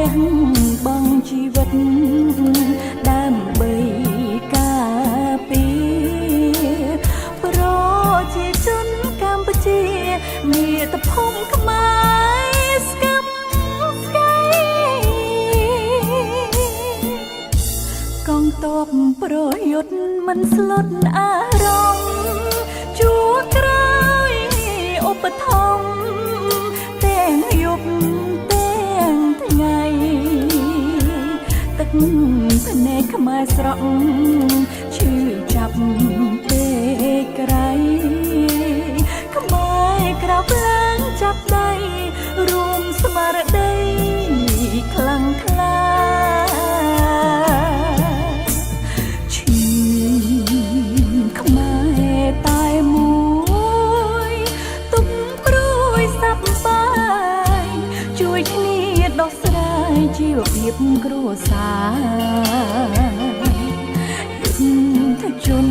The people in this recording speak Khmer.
ះបង់ជីវិតដើម្បីការពារប្រជាជនកម្ពុជាមាតុភូមិខ្មែរស្កឹមស្កៃកងទ័ពប្រយុទ្ធមិនស្លុតអារម្មណ៍ជួក្រោយឧបត្ថម្ភទាំងយប់ទាំងថ្ងៃទឹកភ្នែកខ្មែរស្រក់ឈឺចាប់ពេកក្រៃខ្មែរក្រោកឡើងចាប់ដៃរួមស្មារតីខ្លាំងក្លាឈឺខ្មែរតែមួយទុកព្រួយសប្បាយជួយគ្នាដោះស្រាយជីវភាពគ្រួសារយុទ្ធជន